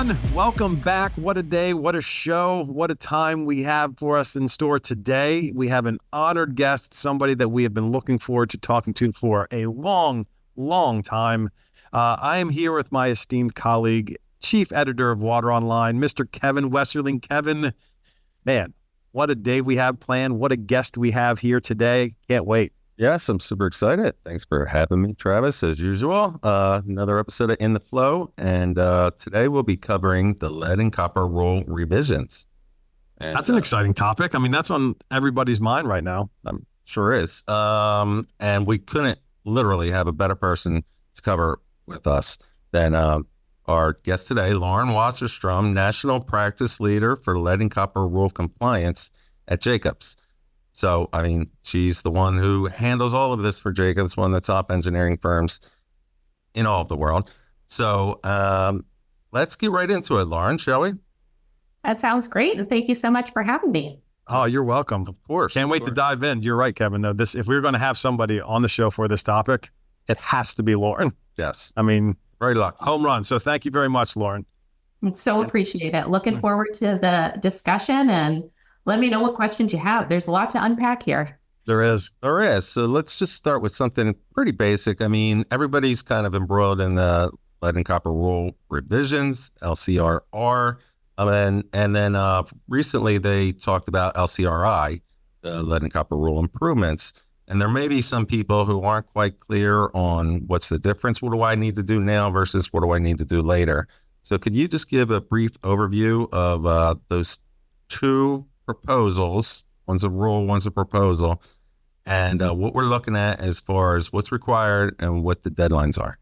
everyone. Welcome back. What a day, what a show, what a time we have for us in store today. We have an honored guest, somebody that we have been looking forward to talking to for a long, long time. I am here with my esteemed colleague, Chief Editor of Water Online, Mr. Kevin Westerling. Kevin, man, what a day we have planned. What a guest we have here today. Can't wait. Yes, I'm super excited. Thanks for having me, Travis, as usual. Another episode of In the Flow, and today we'll be covering the lead and copper rule revisions. And, that's an exciting topic. I mean, that's on everybody's mind right now. Sure is. And we couldn't literally have a better person to cover with us than our guest today, Lauren Wasserstrom, National Practice Leader for Lead and Copper Rule Compliance at Jacobs. So, I mean, she's the one who handles all of this for Jacobs, one of the top engineering firms in all of the world. So let's get right into it, Lauren, shall we? That sounds great. And thank you so much for having me. Oh, you're welcome. Of course. Can't wait to dive in. You're right, Kevin. Though if we were going to have somebody on the show for this topic, it has to be Lauren. Yes. I mean, very lucky. Home run. So thank you very much, Lauren. So appreciate it. Looking forward to the discussion, and let me know what questions you have. There's a lot to unpack here. There is. So let's just start with something pretty basic. I mean, everybody's kind of embroiled in the lead and copper rule revisions, LCRR. And then recently they talked about LCRI, the lead and copper rule improvements. And there may be some people who aren't quite clear on what's the difference. What do I need to do now versus what do I need to do later? So could you just give a brief overview of those two proposals? One's a rule, one's a proposal, and what we're looking at as far as what's required and what the deadlines are.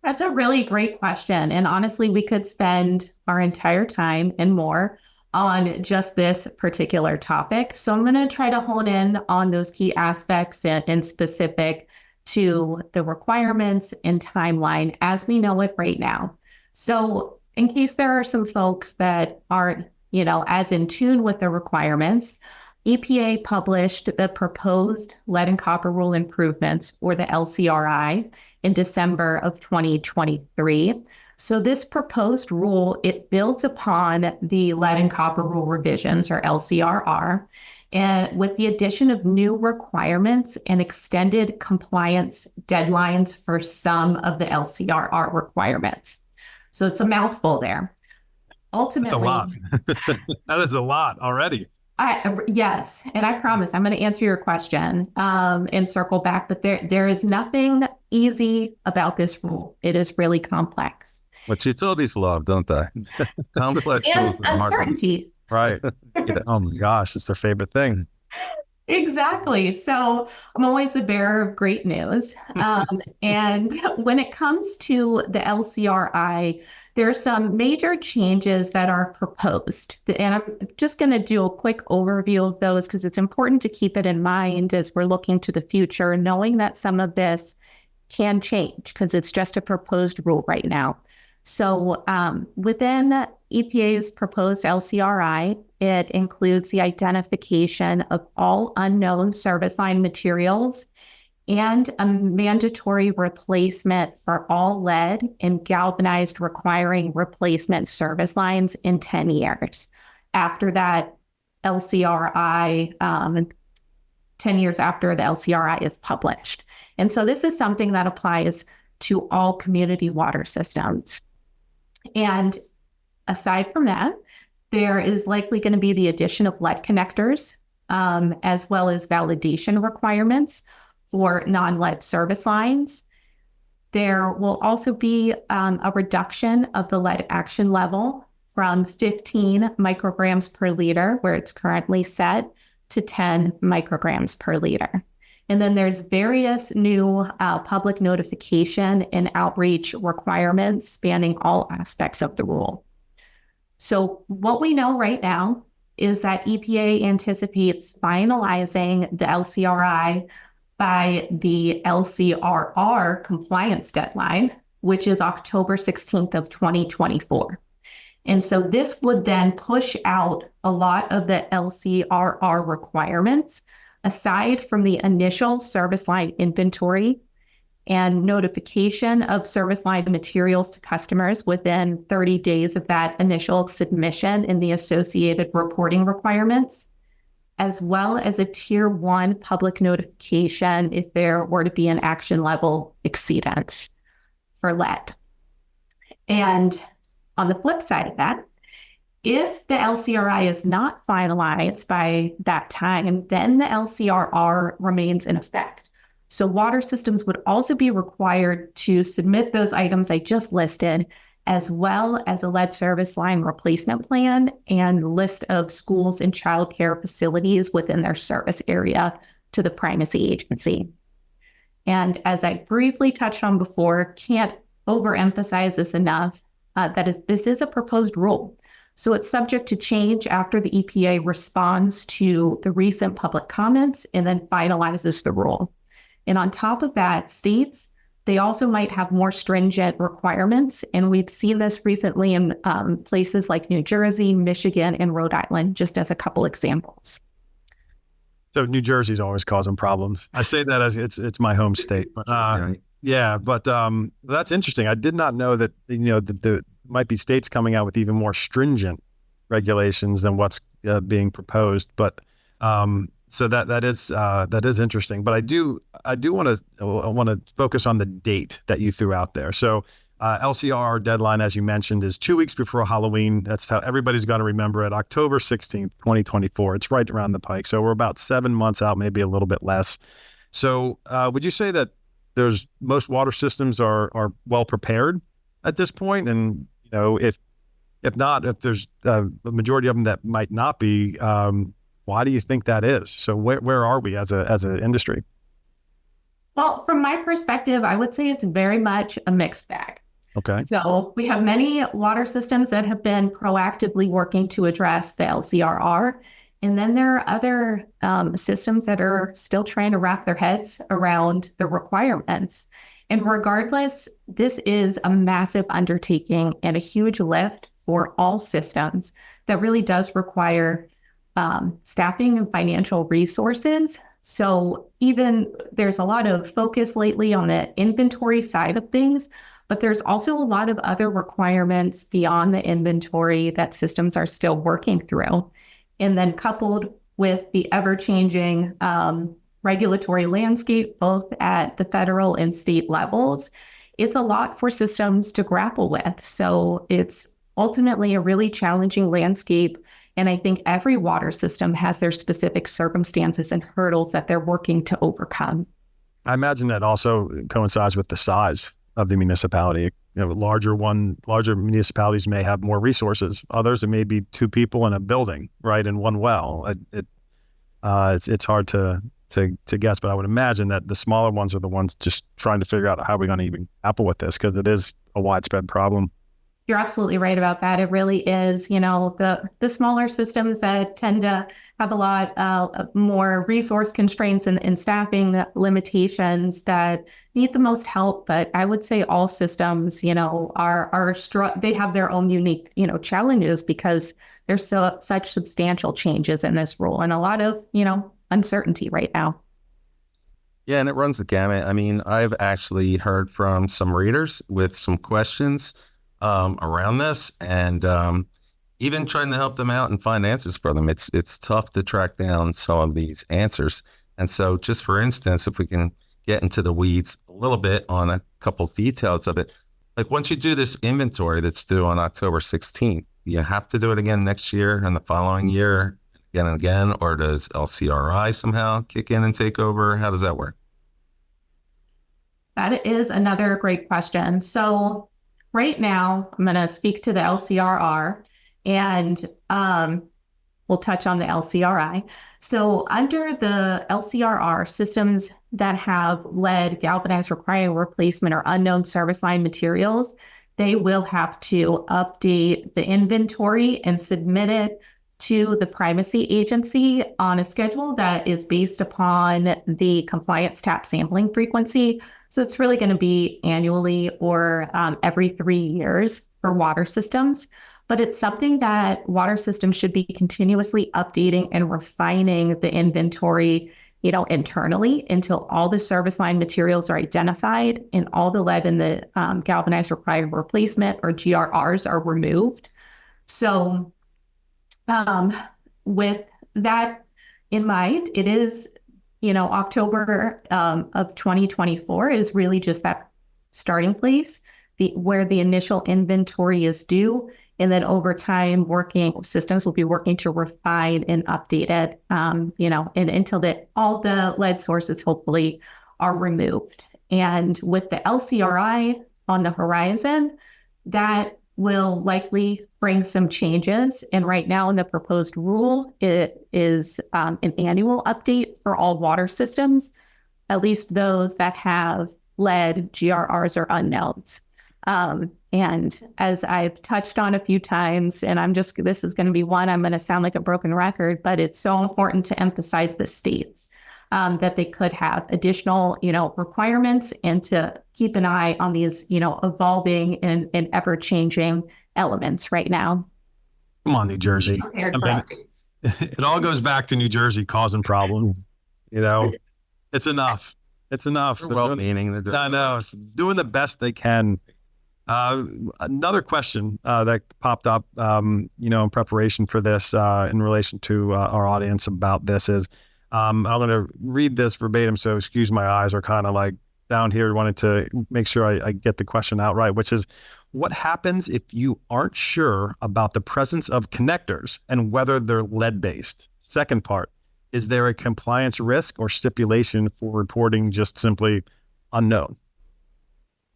That's a really great question. And honestly, we could spend our entire time and more on just this particular topic. So I'm going to try to hone in on those key aspects and specific to the requirements and timeline as we know it right now. So in case there are some folks that aren't as in tune with the requirements, EPA published the proposed lead and copper rule improvements, or the LCRI, in December of 2023. So this proposed rule, it builds upon the lead and copper rule revisions, or LCRR, and with the addition of new requirements and extended compliance deadlines for some of the LCRR requirements. So it's a mouthful there. Ultimately, that's a lot. That is a lot already. Yes. And I promise I'm going to answer your question and circle back. But there is nothing easy about this rule. It is really complex. But utilities love, don't they? Complex and uncertainty. Right. Oh my gosh, it's their favorite thing. Exactly. So I'm always the bearer of great news. And when it comes to the LCRI, there are some major changes that are proposed. And I'm just going to do a quick overview of those because it's important to keep it in mind as we're looking to the future, knowing that some of this can change because it's just a proposed rule right now. So within EPA's proposed LCRI, it includes the identification of all unknown service line materials and a mandatory replacement for all lead and galvanized requiring replacement service lines in 10 years. After that LCRI, 10 years after the LCRI is published. And so this is something that applies to all community water systems. And aside from that, there is likely going to be the addition of lead connectors, as well as validation requirements for non-lead service lines. There will also be a reduction of the lead action level from 15 micrograms per liter, where it's currently set, to 10 micrograms per liter. And then there's various new public notification and outreach requirements spanning all aspects of the rule. So what we know right now is that EPA anticipates finalizing the LCRI by the LCRR compliance deadline, which is October 16th of 2024. And so this would then push out a lot of the LCRR requirements, aside from the initial service line inventory and notification of service line materials to customers within 30 days of that initial submission and the associated reporting requirements, as well as a tier 1 public notification if there were to be an action level exceedance for lead. And on the flip side of that, if the LCRI is not finalized by that time, then the LCRR remains in effect. So water systems would also be required to submit those items I just listed, as well as a lead service line replacement plan and list of schools and childcare facilities within their service area to the primacy agency. And as I briefly touched on before, can't overemphasize this enough, this is a proposed rule. So it's subject to change after the EPA responds to the recent public comments and then finalizes the rule. And on top of that, states, they also might have more stringent requirements. And we've seen this recently in places like New Jersey, Michigan, and Rhode Island, just as a couple examples. So New Jersey's always causing problems. I say that as it's my home state. But, yeah, but that's interesting. I did not know that, the might be states coming out with even more stringent regulations than what's being proposed. But so that is interesting. But I do want to focus on the date that you threw out there. So LCRR deadline, as you mentioned, is 2 weeks before Halloween. That's how everybody's going to remember it. October 16th, 2024. It's right around the pike. So we're about 7 months out, maybe a little bit less. So would you say that most water systems are well prepared at this point? And if there's a majority of them that might not be, why do you think that is? So where are we as an industry? Well, from my perspective, I would say it's very much a mixed bag. Okay. So we have many water systems that have been proactively working to address the LCRR. And then there are other systems that are still trying to wrap their heads around the requirements. And regardless, this is a massive undertaking and a huge lift for all systems that really does require staffing and financial resources. So even there's a lot of focus lately on the inventory side of things, but there's also a lot of other requirements beyond the inventory that systems are still working through. And then coupled with the ever-changing regulatory landscape, both at the federal and state levels, it's a lot for systems to grapple with. So it's ultimately a really challenging landscape. And I think every water system has their specific circumstances and hurdles that they're working to overcome. I imagine that also coincides with the size of the municipality. Larger municipalities may have more resources. Others, it may be 2 people in a building, right, in one well. It's hard to guess, but I would imagine that the smaller ones are the ones just trying to figure out how we're going to even grapple with this, because it is a widespread problem. You're absolutely right about that. It really is, the smaller systems that tend to have a lot more resource constraints and staffing limitations that need the most help. But I would say all systems, they have their own unique, challenges because there's such substantial changes in this rule and a lot of, uncertainty right now. Yeah, and it runs the gamut. I mean, I've actually heard from some readers with some questions around this, and even trying to help them out and find answers for them. It's tough to track down some of these answers. And so just for instance, if we can get into the weeds a little bit on a couple details of it, like once you do this inventory that's due on October 16th, you have to do it again next year and the following year, again and again, or does LCRI somehow kick in and take over? How does that work? That is another great question. So right now, I'm going to speak to the LCRR and we'll touch on the LCRI. So under the LCRR, systems that have lead, galvanized, requiring replacement, or unknown service line materials, they will have to update the inventory and submit it to the primacy agency on a schedule that is based upon the compliance tap sampling frequency. So it's really going to be annually or every 3 years for water systems. But it's something that water systems should be continuously updating and refining the inventory internally until all the service line materials are identified and all the lead in the galvanized required replacement or GRRs are removed. So with that in mind, it is, October of 2024 is really just that starting place, where the initial inventory is due. And then over time, systems will be working to refine and update it, and until all the lead sources hopefully are removed. And with the LCRI on the horizon, that will likely bring some changes. And right now in the proposed rule, it is an annual update for all water systems, at least those that have lead, GRRs, or unknowns. And as I've touched on a few times, and this is going to be one, I'm going to sound like a broken record, but it's so important to emphasize the states that they could have additional, requirements, and to keep an eye on these, evolving and ever-changing elements right now. Come on, New Jersey. It all goes back to New Jersey causing problems. It's enough. It's enough. They're well-meaning. I know. It's doing the best they can. Another question that popped up, in preparation for this, in relation to our audience about this is, I'm going to read this verbatim, so excuse my eyes are kind of like down here. Wanted to make sure I get the question out right, which is, what happens if you aren't sure about the presence of connectors and whether they're lead-based? Second part, is there a compliance risk or stipulation for reporting just simply unknown?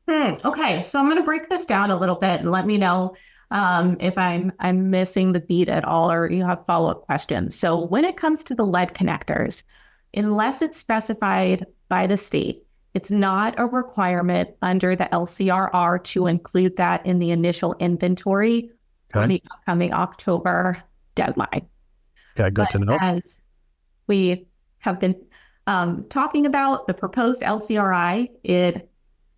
Okay, so I'm going to break this down a little bit and let me know if I'm missing the beat at all, or you have follow-up questions. So when it comes to the lead connectors, unless it's specified by the state, it's not a requirement under the LCRR to include that in the initial inventory for the upcoming October deadline. Okay, good to know. As we have been talking about the proposed LCRI, it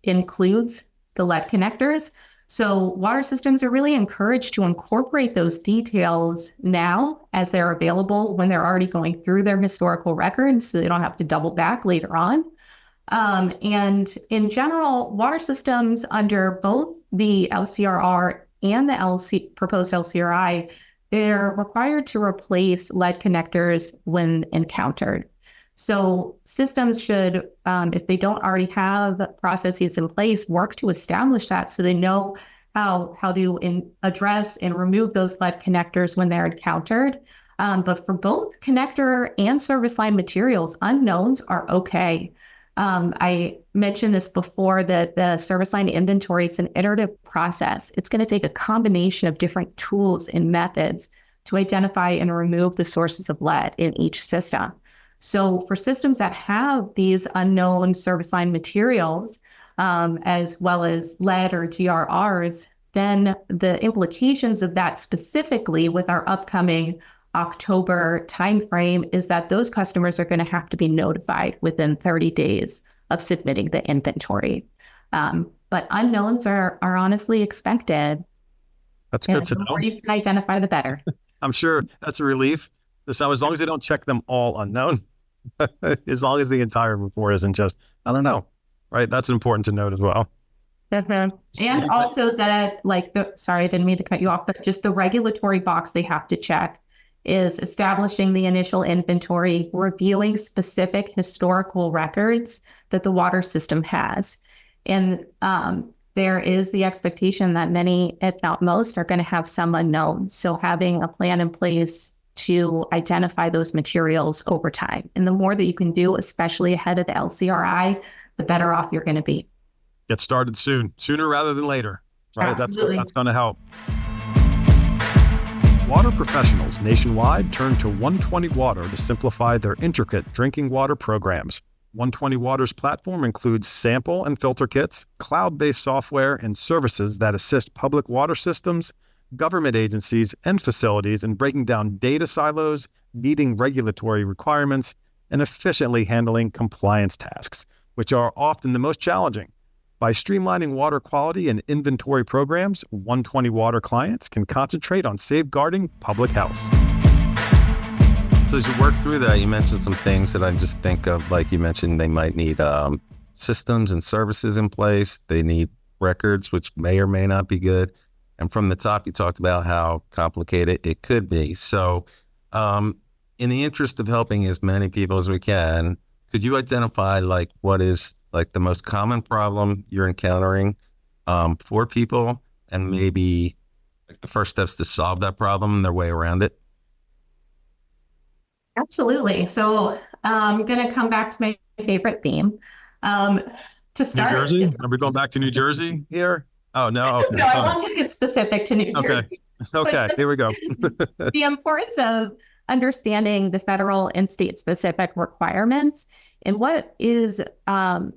includes the lead connectors. So water systems are really encouraged to incorporate those details now as they're available when they're already going through their historical records, so they don't have to double back later on. And in general, water systems under both the LCRR and the proposed LCRI, they're required to replace lead connectors when encountered. So systems should, if they don't already have processes in place, work to establish that so they know how to address and remove those lead connectors when they're encountered. But for both connector and service line materials, unknowns are okay. I mentioned this before, that the service line inventory, it's an iterative process. It's going to take a combination of different tools and methods to identify and remove the sources of lead in each system. So for systems that have these unknown service line materials, as well as lead or GRRs, then the implications of that specifically with our upcoming October timeframe is that those customers are going to have to be notified within 30 days of submitting the inventory. But unknowns are honestly expected. That's good to know. The more you can identify, the better. I'm sure that's a relief. So as long as they don't check them all unknown, as long as the entire report isn't just, I don't know, right? That's important to note as well. And also that, sorry, I didn't mean to cut you off, but just the regulatory box they have to check is establishing the initial inventory, reviewing specific historical records that the water system has. And there is the expectation that many, if not most, are going to have some unknowns. So having a plan in place to identify those materials over time. And the more that you can do, especially ahead of the LCRI, the better off you're going to be. Get started sooner rather than later. Right? Absolutely. That's going to help. Water professionals nationwide turn to 120 Water to simplify their intricate drinking water programs. 120 Water's platform includes sample and filter kits, cloud-based software, and services that assist public water systems, government agencies, and facilities in breaking down data silos, meeting regulatory requirements, and efficiently handling compliance tasks, which are often the most challenging. By streamlining water quality and inventory programs, 120 Water clients can concentrate on safeguarding public health. So as you work through that, you mentioned some things that I just think of, like you mentioned, they might need systems and services in place. They need records, which may or may not be good. And from the top, you talked about how complicated it could be. So in the interest of helping as many people as we can, could you identify like what is like the most common problem you're encountering for people, and maybe like the first steps to solve that problem and their way around it? Absolutely. So I'm going to come back to my favorite theme. To New start, Jersey? Are we going back to New Jersey here? Oh, no. Okay. no, I Fine. won't take it specific to New Okay. Jersey. Okay. Here we go. The importance of understanding the federal and state specific requirements and what is the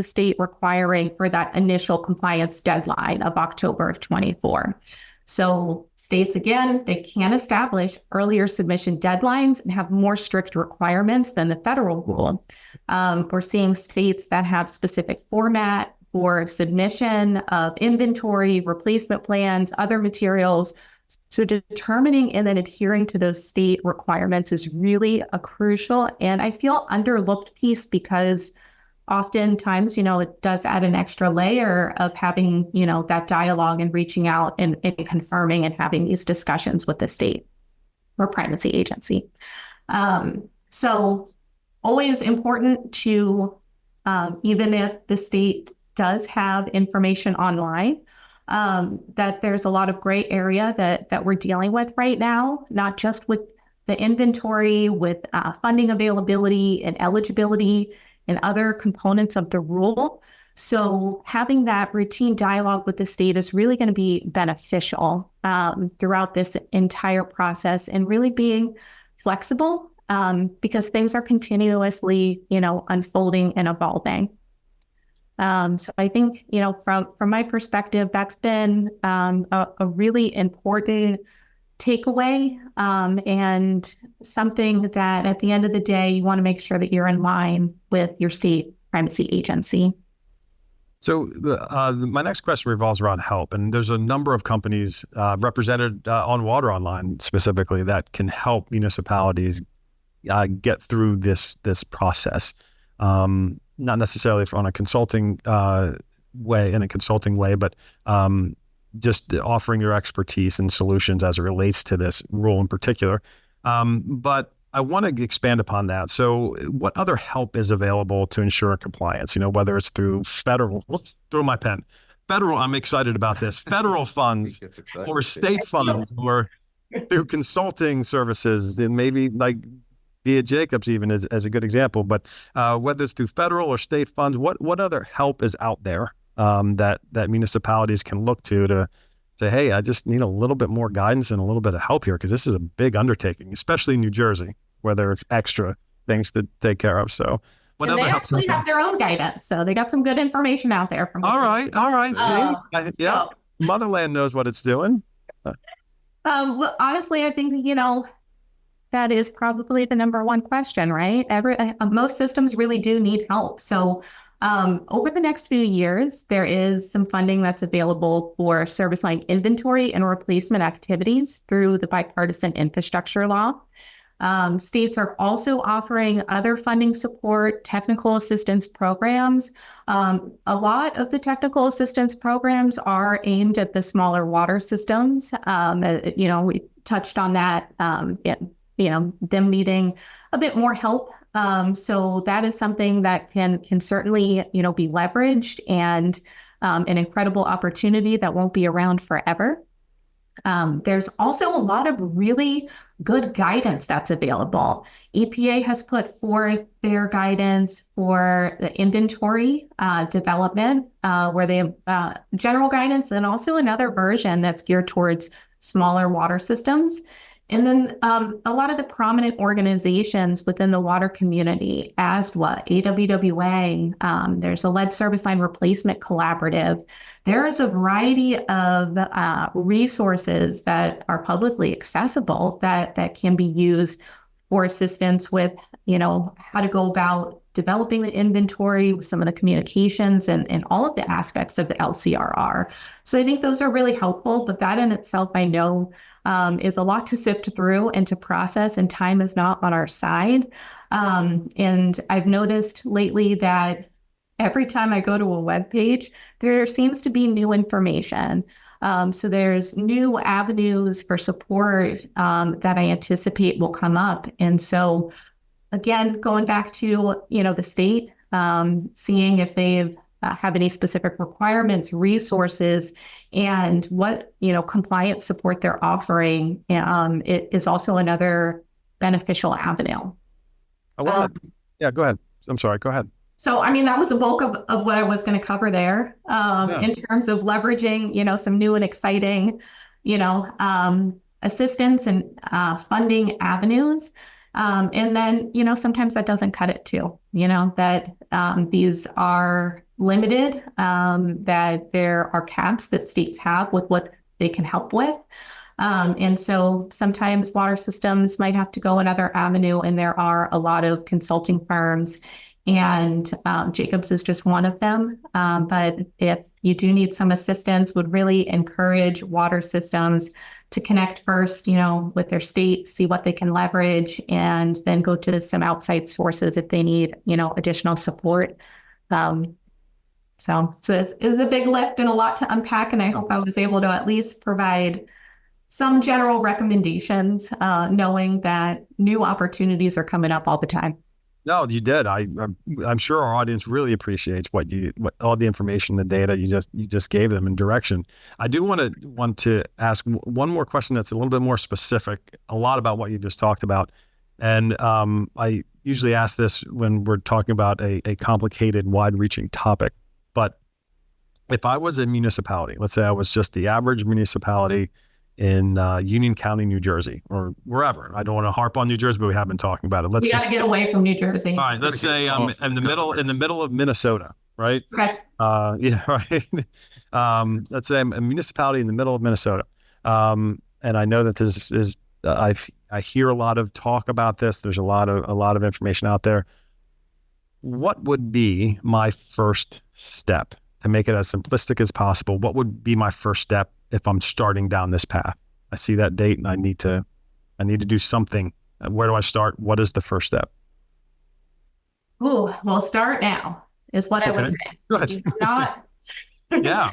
state requiring for that initial compliance deadline of October of 24. So states, again, they can establish earlier submission deadlines and have more strict requirements than the federal rule. We're seeing states that have specific format for submission of inventory, replacement plans, other materials. So determining and then adhering to those state requirements is really a crucial and I feel underlooked piece, because oftentimes, it does add an extra layer of having, that dialogue and reaching out and confirming and having these discussions with the state or primacy agency. So always important to, even if the state does have information online, that there's a lot of gray area that we're dealing with right now, not just with the inventory, with funding availability and eligibility and other components of the rule. So having that routine dialogue with the state is really going to be beneficial throughout this entire process, and really being flexible because things are continuously, unfolding and evolving. So I think, from my perspective, that's been a really important takeaway and something that at the end of the day, you want to make sure that you're in line with your state primacy agency. So my next question revolves around help. And there's a number of companies represented on Water Online specifically that can help municipalities get through this process. Not necessarily on a consulting way, but just offering your expertise and solutions as it relates to this rule in particular. But I want to expand upon that. So what other help is available to ensure compliance? Whether it's through federal, let's throw my pen. Federal, I'm excited about this. Federal funds or state funds, or through consulting services, and maybe like via Jacobs even as a good example, but whether it's through federal or state funds, what other help is out there that municipalities can look to say, hey, I just need a little bit more guidance and a little bit of help here, because this is a big undertaking, especially in New Jersey, where there's extra things to take care of. So and they actually have their own guidance. So they got some good information out there from all right. See, yeah, Motherland knows what it's doing. Well, honestly, I think, that is probably the number one question, right? Most systems really do need help. So over the next few years, there is some funding that's available for service line inventory and replacement activities through the bipartisan infrastructure law. States are also offering other funding support, technical assistance programs. A lot of the technical assistance programs are aimed at the smaller water systems. We touched on that. Them needing a bit more help. So that is something that can certainly, be leveraged, and an incredible opportunity that won't be around forever. There's also a lot of really good guidance that's available. EPA has put forth their guidance for the inventory development, where they have general guidance, and also another version that's geared towards smaller water systems. And then a lot of the prominent organizations within the water community, ASDWA, AWWA, there's a Lead Service Line Replacement Collaborative. There is a variety of resources that are publicly accessible that can be used for assistance with, how to go about developing the inventory, some of the communications, and all of the aspects of the LCRR. So I think those are really helpful, but that in itself, I know, is a lot to sift through and to process, and time is not on our side. And I've noticed lately that every time I go to a web page, there seems to be new information. So there's new avenues for support that I anticipate will come up. And so again, going back to, the state, seeing if they've have any specific requirements, resources, and what, compliance support they're offering, it is also another beneficial avenue. Yeah, go ahead. I'm sorry, go ahead. So, that was the bulk of what I was going to cover there, in terms of leveraging, some new and exciting, assistance and funding avenues. And then, sometimes that doesn't cut it too, that these are limited, that there are caps that states have with what they can help with. And so sometimes water systems might have to go another avenue, and there are a lot of consulting firms, and Jacobs is just one of them. But if you do need some assistance, would really encourage water systems to connect first, with their state, see what they can leverage, and then go to some outside sources if they need, additional support. So it's a big lift and a lot to unpack, and I hope I was able to at least provide some general recommendations, knowing that new opportunities are coming up all the time. No, you did. I'm sure our audience really appreciates what all the information, the data you just gave them, and direction. I do want to ask one more question that's a little bit more specific, a lot about what you just talked about, and I usually ask this when we're talking about a complicated, wide-reaching topic. But if I was a municipality, let's say I was just the average municipality in Union County, New Jersey, or wherever. I don't want to harp on New Jersey, but we have been talking about it. We got to get away from New Jersey. All right, let's say I'm in the middle of Minnesota, right? Okay. Yeah, right. Let's say I'm a municipality in the middle of Minnesota, and I know that this is I hear a lot of talk about this. There's a lot of information out there. What would be my first step to make it as simplistic as possible? What would be my first step if I'm starting down this path? I see that date and I need to do something. Where do I start? What is the first step? Ooh, well, start now is what I would say. Good. Yeah.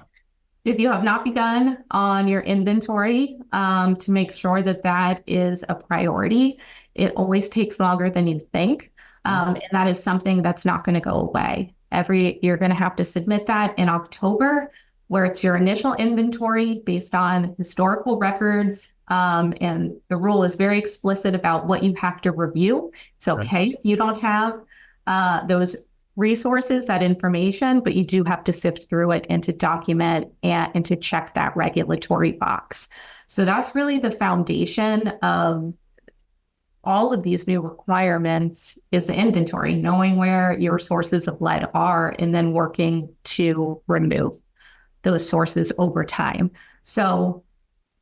If you have not begun on your inventory, to make sure that is a priority, it always takes longer than you think. And that is something that's not going to go away. You're going to have to submit that in October, where it's your initial inventory based on historical records. And the rule is very explicit about what you have to review. It's okay if you don't have those resources, that information, but you do have to sift through it and to document and to check that regulatory box. So that's really the foundation of all of these new requirements, is the inventory, knowing where your sources of lead are, and then working to remove those sources over time. So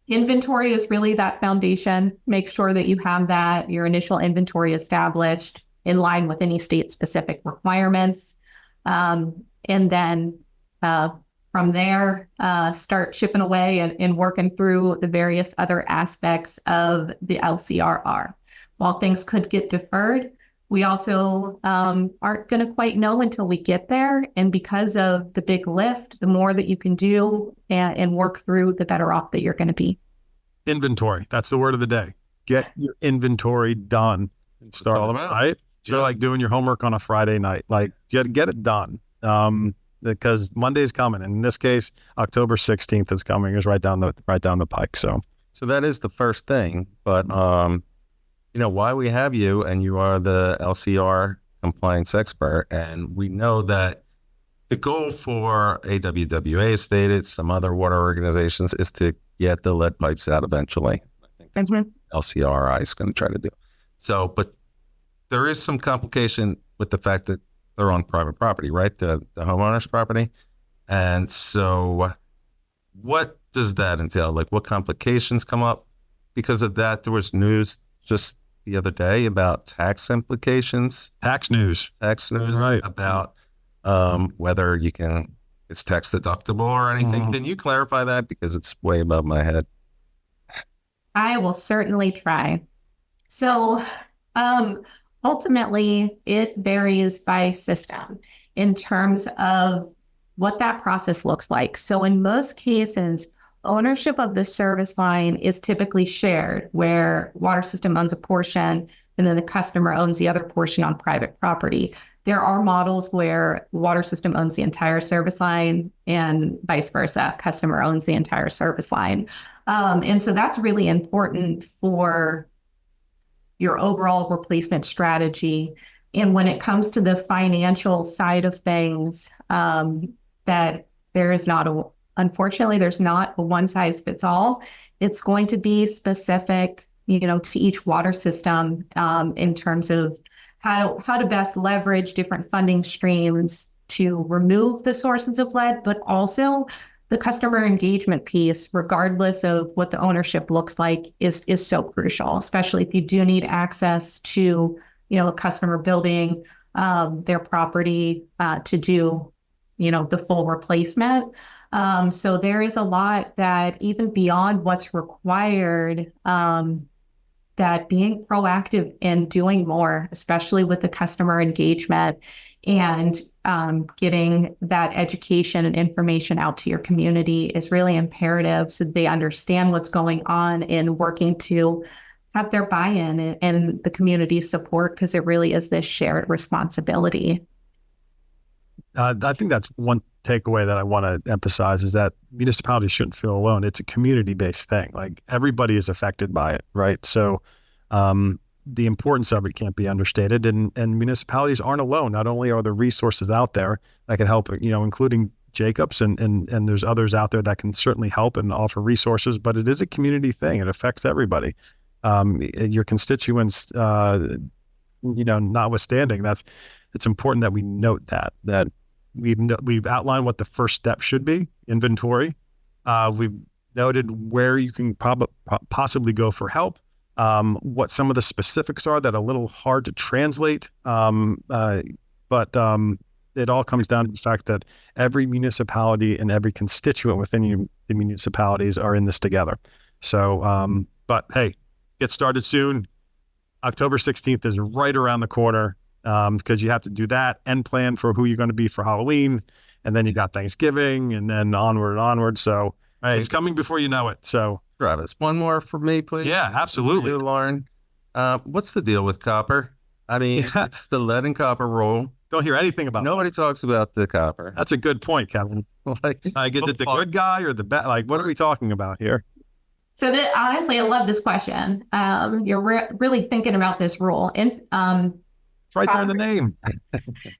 inventory is really that foundation. Make sure that you have your initial inventory established in line with any state-specific requirements. And then from there, start chipping away and working through the various other aspects of the LCRR. While things could get deferred, we also aren't going to quite know until we get there. And because of the big lift, the more that you can do and work through, the better off that you're going to be. Inventory. That's the word of the day. Get your inventory done. And start all about, right? So like doing your homework on a Friday night, like get it done. Because Monday's coming. And in this case, October 16th is coming. It's right down the pike. So that is the first thing. But why we have you, and you are the LCR compliance expert, and we know that the goal for AWWA stated, some other water organizations, is to get the lead pipes out eventually. I think LCRI is going to try to do. So, but there is some complication with the fact that they're on private property, right? The homeowner's property. And so what does that entail? Like, what complications come up because of that? There was news just the other day about tax implications. Tax news, right? About whether it's tax deductible or anything. Can you clarify that? Because it's way above my head. I will certainly try. So, um, ultimately, it varies by system in terms of what that process looks like. So, in most cases, ownership of the service line is typically shared, where water system owns a portion and then the customer owns the other portion on private property. There are models where water system owns the entire service line and vice versa. Customer owns the entire service line. And so that's really important for your overall replacement strategy. And when it comes to the financial side of things, that there is not a, unfortunately, there's not a one size fits all. It's going to be specific, to each water system, in terms of how to best leverage different funding streams to remove the sources of lead, but also the customer engagement piece, regardless of what the ownership looks like, is so crucial, especially if you do need access to, a customer building their property to do, the full replacement. So there is a lot that even beyond what's required, that being proactive and doing more, especially with the customer engagement and getting that education and information out to your community, is really imperative so they understand what's going on and working to have their buy-in and the community support, because it really is this shared responsibility. I think that's one takeaway that I want to emphasize, is that municipalities shouldn't feel alone. It's a community-based thing. Like, everybody is affected by it, right? So the importance of it can't be understated, and municipalities aren't alone. Not only are there resources out there that can help, including Jacobs, and there's others out there that can certainly help and offer resources, but it is a community thing. It affects everybody. Your constituents, notwithstanding, it's important that we note that we've outlined what the first step should be: inventory. We've noted where you can possibly go for help. What some of the specifics are that are a little hard to translate, but it all comes down to the fact that every municipality and every constituent within the municipalities are in this together. So, but hey, get started soon. October 16th is right around the corner, because you have to do that and plan for who you're going to be for Halloween, and then you got Thanksgiving, and then onward and onward. So it's coming before you know it. So, Travis, one more for me, please. Yeah, absolutely. You, Lauren, what's the deal with copper? I mean, it's the lead and copper rule. Don't hear anything about Nobody talks about the copper. That's a good point, Kevin. Like, is it the good guy or the bad? Like, what are we talking about here? So honestly, I love this question. You're really thinking about this rule. And it's right there in the name.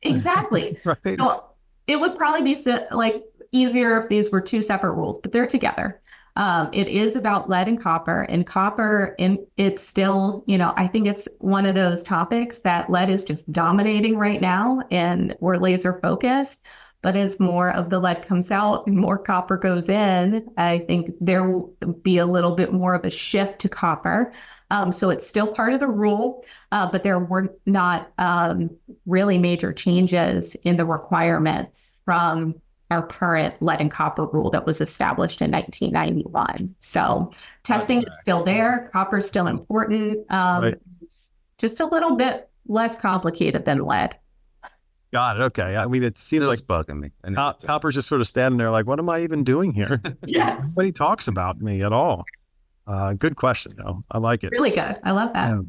Exactly. Right. So it would probably be easier if these were two separate rules, but they're together. It is about lead and copper, and it's still, I think it's one of those topics that lead is just dominating right now, and we're laser focused. But as more of the lead comes out and more copper goes in, I think there will be a little bit more of a shift to copper. So it's still part of the rule, but there were not really major changes in the requirements from our current lead and copper rule that was established in 1991. So testing is still there. Copper is still important. Right. It's just a little bit less complicated than lead. Got it. Okay. I mean, it seems like bugging me. copper's just sort of standing there like, what am I even doing here? Yes. Nobody talks about me at all. Good question, though. I like it. Really good. I love that.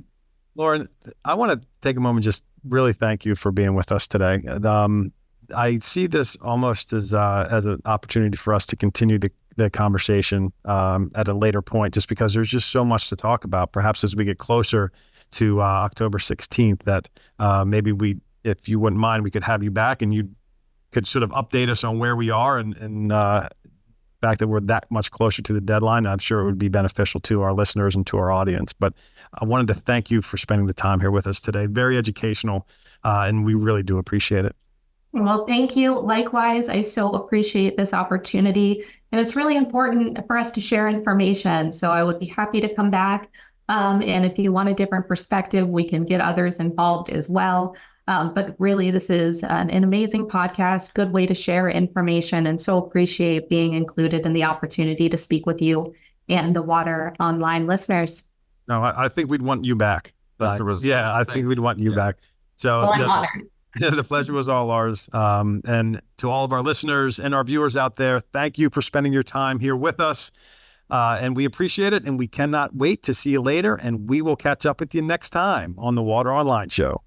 Lauren, I want to take a moment, just really thank you for being with us today. I see this almost as an opportunity for us to continue the conversation at a later point, just because there's just so much to talk about. Perhaps as we get closer to October 16th, that maybe if you wouldn't mind, we could have you back and you could sort of update us on where we are and the fact that we're that much closer to the deadline. I'm sure it would be beneficial to our listeners and to our audience. But I wanted to thank you for spending the time here with us today. Very educational, and we really do appreciate it. Well, thank you. Likewise, I so appreciate this opportunity. And it's really important for us to share information. So I would be happy to come back. And if you want a different perspective, we can get others involved as well. But really, this is an amazing podcast, good way to share information, and so appreciate being included in the opportunity to speak with you and the Water Online listeners. No, I think we'd want you back. Yeah, I think we'd want you back. So Well, I'm honored. the pleasure was all ours. And to all of our listeners and our viewers out there, thank you for spending your time here with us. And we appreciate it. And we cannot wait to see you later. And we will catch up with you next time on the Water Online Show.